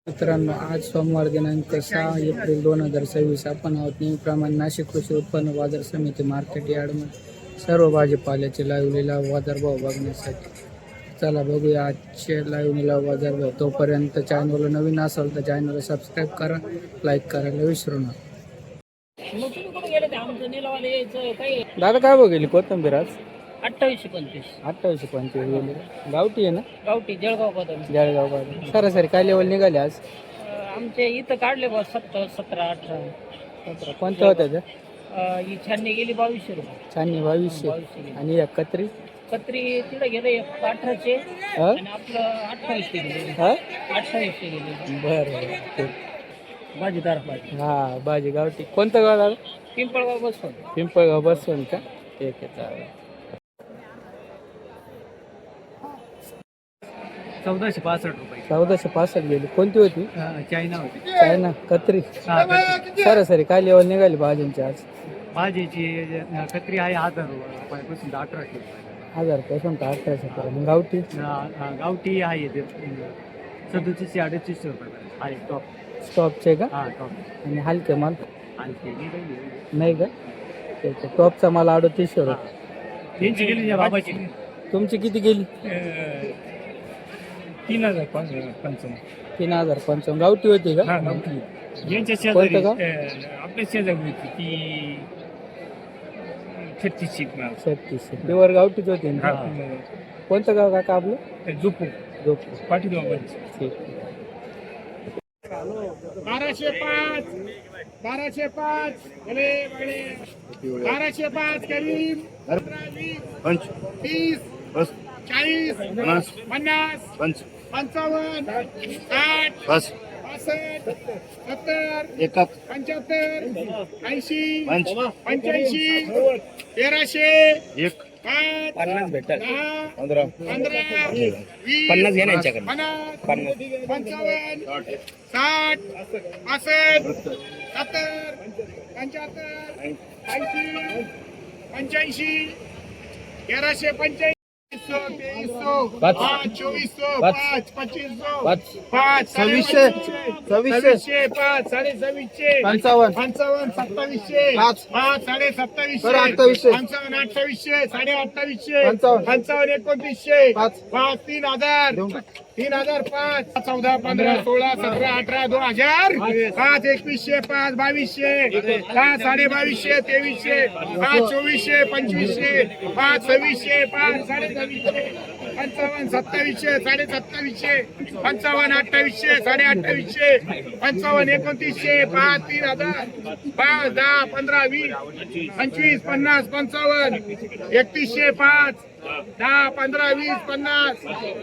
मित्रांनो, आज सोमवार दिनांक 6 एप्रिल 2026 आपण आहोत नेहमीप्रमाणे नाशिक कृषी उत्पन्न बाजार समिती मार्केट यार्डमध्ये सर्व भाजीपाल्याचे लाईव्ह लिलाव बाजारभाव बघण्यासाठी. चला बघूया आजचे लाईव्ह लिलाव बाजारभाव. तोपर्यंत चॅनलला नवीन असाल तर चॅनलला सबस्क्राईब करा, लाईक करायला विसरू नका. दादा काय बघेल कोथिंबीर आज? 28-25 गेली. गावठी आहे ना? गावठी जळगाव बदल. जळगाव बाजार. सरासरी काय लेवल निघाले आज? आमचे इथं काढले बस 17, 17, 18. कोणत्या होत्या त्या? ही छाननी गेली 2200 रुपये. छाननी 2200 आणि एक कत्री कत्री तिथे गेले 1800 आणि आपलं 2800 गेले. 2800 गेले. बरं. भाजीदार भाजी. हा भाजी गावठी. कोणतं गाव दादा? पिंपळगाव बसवून. पिंपळगाव बसवून का? ठीक आहे चालेल. 1465 रुपये. 1465 गेली. कोणती होती? चायना होती. चायना कत्री. सरासरी काय लेवल निघाली भाजींची आज? भाजीची कत्री आहे 1000 रुपयापासून 1800 रुपये. 1000 तर 1800 पर्यंत. गावठी गावठी आहे 3700-3800 रुपये आहे टॉप. स्टॉपचे का? हा टॉप. आणि हलके माल आणखी नाही का? ठीक आहे. टॉपचा माल 3800 रुपये. त्यांची गेली बाबाची. तुमची किती गेली? 3055. 3055. गावठी होती का? यांच्या शेजारी आपल्या शेजारी होती ती 3600. प्युअर गावठीच होती ना? कोणतं गाव काका आपलं? झोपू पाटील. ठीक. 1205 1205 करीम 30 40 50 55 60 65 70 75 80 85 1300 50 भेटल. 15 50 घ्या यांच्याकडे. 50 55 60 65 70 75 80 85 1385 2300 5 2400 5 2500 5 2600 5 2600 55 2700 5 2700 55 2800 2800 55 2900 5 3000 3005 14 15 16 17 18 2000 5 2100 5 2200 5 2250 2300 5 2400 2500 5 2600 5 2600 55 2700 2700 55 2800 2800 55 2900 5 3000 5 10 15 20 25 50 55 3100 5 10 15 20 50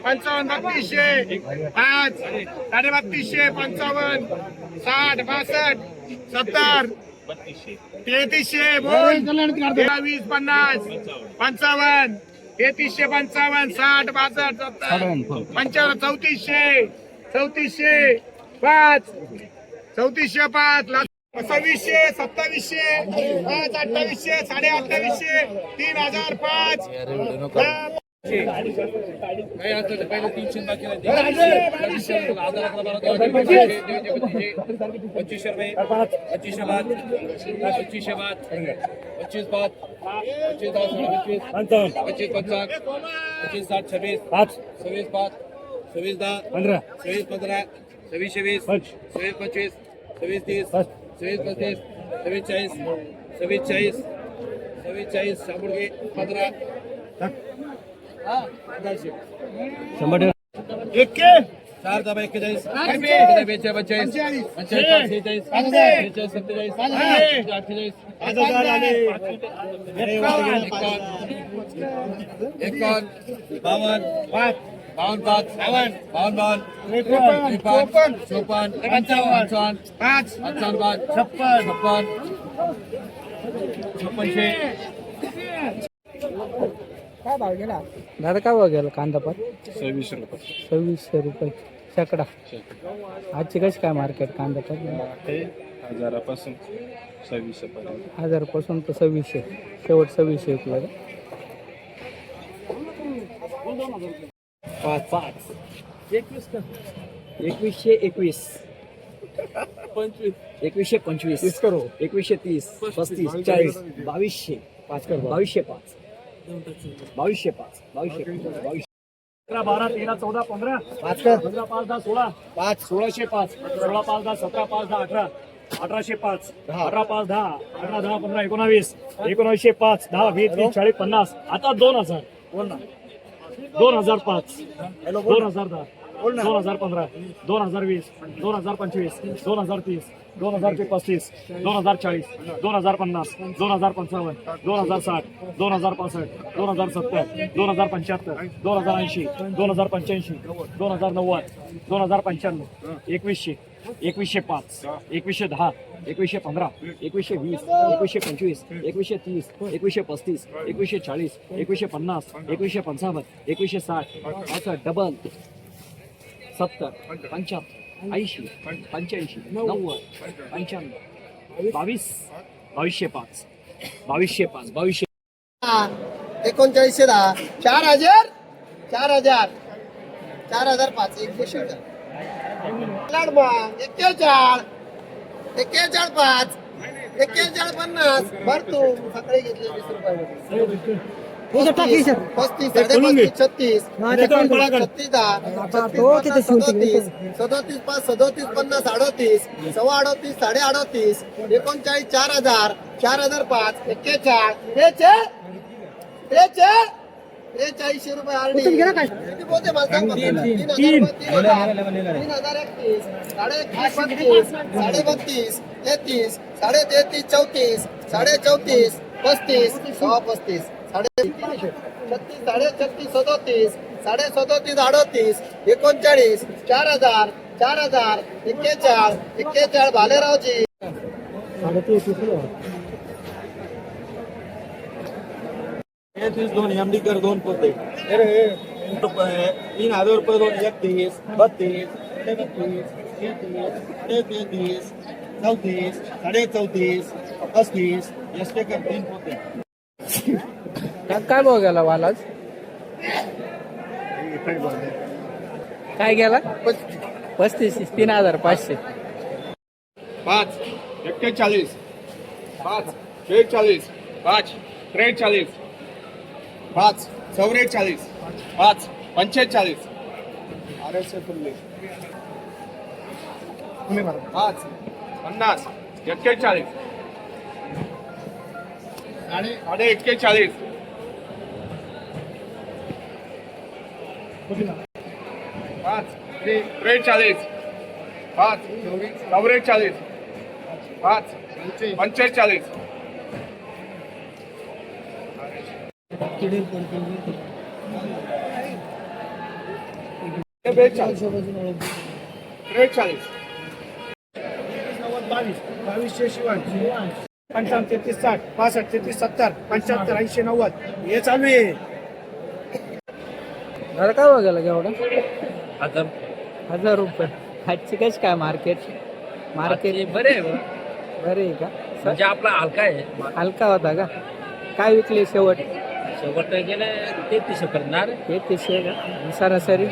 55 3200 5 3250 55 60 62 70 3300 बोल 20 50 55 3300 55 60 62 70 55 3400 5 3400 5 2600 2700 5 2800 2850 3005 काय असतं ते पहिलं 300 बाकी राहते. 2500 रुपये 2500 बाद 2500 बाद 25 बाद 25 10 25 55 25 60 26 5 26 5 26 10 15 26 15 26 20 26 25 26 30 26 35 26 40 26 40 शामुडगे 15 100 4 दबा 41 45 46 47 48 काय भाव गेला दादा? काय भाव गेला कांदा पात? 2600 रुपये. 2600 रुपये शेकडा. आजची कशी काय मार्केट कांदा पात? 1000पासून 2600 पर्यंत. 1000पासून तर 2600. शेवट 2600 विकला का? 5 21 का 2121 2125 करो 2130 35 40 2200 5 कर 2205 2205 12 13 14 15 5 कर 15 5 10 16 5 1605 16 5 10 17 5 10 18 1805 18 5 10 18 10 15 19 1905 10 20 30 40 50 आता 2000 बोल ना 2005 2010 2015 2020 2025 2030 2035 2040 2050 2055 2060 2065 2070 2075 2080 2085 2090 2095 2100 2105 2110 2115 2120 2125 2130 2135 2140 2150 2155 2160 65 डबल 70 75 80 85 90 95 22 2205 2205 2200 1910 4000 4000 4005 21 लाडबा 41 5 41 भर तू सकाळी घेतले 20 रुपये 35 36 36 37 37 5 37 50 38 सव्वा 38 साडे 38 39 4000 4005 41 40 रुपये आरडी किती बोलते मला सांग बघ. 3031 साडे 31 साडे 32 33 साडे 33 34 साडे 34 35 सव्वा 35 साडे 36 साडे 36 37 साडे 37 38 39 4000 4000 41 41 भालेरावजी 2 एमडी कर 2 पोते 3000 रुपये 2 31 32 33 33 34 साडे 34 35 एसटे कर 3 पोते काय भाव गेला वालाच काय गेला 35 3500 5 41 5 46 5 43 5 44 5 45 5 50 41 साडे 41 5 43 5 44 5 45 43 2200 शिवाय 55 33 60 65 33 70 75 80 90 हे चालू आहे दादा काय भाव गेला एवढा 1000 रुपये आजची कशी काय मार्केट बरे बरे आहे का म्हणजे आपला हलका आहे हलका होता का काय विकले शेवट शेवट गेले 3300 करणार 3300 का सरासरी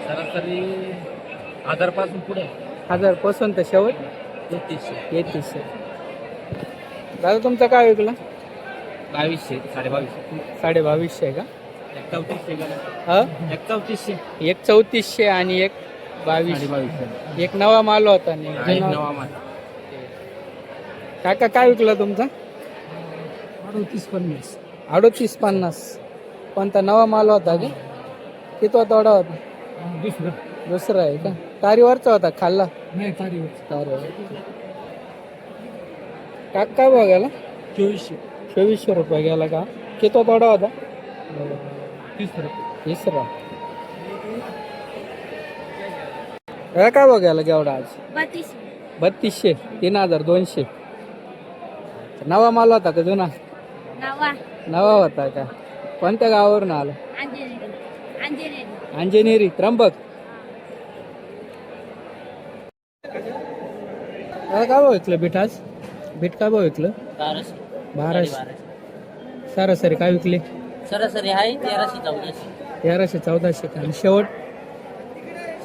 सरासरी 1000 पासून पुढे 1000 पासून तर शेवट 3300 दादा तुमचा काय विकला 2200 2250 का 3400 हा 3400 एक 3400 आणि एक 2200 एक नवा माल होता आणि जुना नवा माल काका काय विकला तुमचा 3850 कोणता नवा माल होता का किती तोडा होता दुसरा आहे का तारीवरचा होता खाल्ला तारीवर काका काय भाव गेला 2400 रुपये गेला का किती तोडा होता तिसरा काय भाव गेला केवढा आज 3200 3200 नवा माल होता का जुना नवा होता का कोणत्या गावावरून आला अंजनेरी त्र्यंबक काय भाव विकलं बीट आज बीट काय भाव विकलं 1200 सरासरी काय विकले सरासरी आहे 1300 1400 1300 1400 का आणि शेवट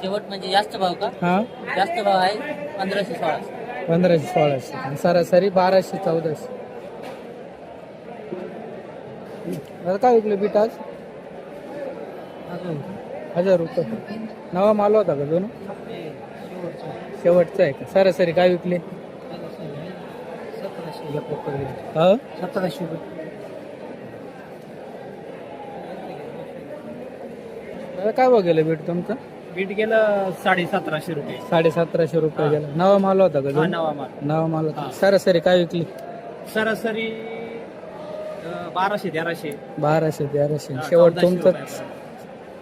शेवट म्हणजे जास्त भाव का? हां जास्त भाव आहे 1500-1600. 1500-1600 आणि सरासरी 1200-1400. आता काय विकलं बीट आज? 1000 रुपये. नवा माल होता का दोन? शेवटचा आहे का? सरासरी काय विकले? 1700 रुपये. आता काय भाव गेलं बीट तुमचं? बीट गेलं 1750 रुपये. 1750 रुपये गेला. नवा माल होता का दोन? नवा माल. नवा माल होता. सरासरी काय विकली? सरासरी 1200-1300. 1200-1300. शेवट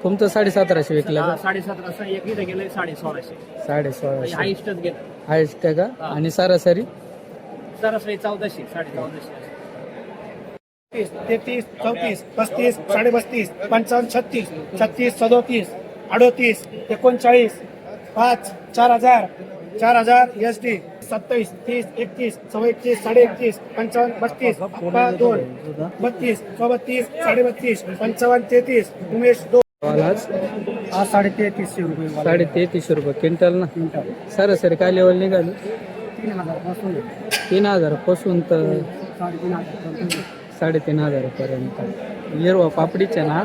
तुमचं 1750 विकलं का? 1750. एक इथं गेलं 1650. 1650 हाईस्टच गेलं. हायस्ट का? आणि सरासरी सरासरी 1400, 1450. 33, 34, 35, 35, 55, 36, 36, 37, 38, 39, 5, 4000, 4000 SD, 27, 30, 31, 31, 31, 55, 32, 2, 32, 34, 32, 55, 33, उमेश 2. आज 3300 रुपये 3300 रुपये क्विंटल ना. सरासरी काय लेवल निघाली? 3000 पासून तर 3500 पर्यंत. हिरवा पापडीच्या ना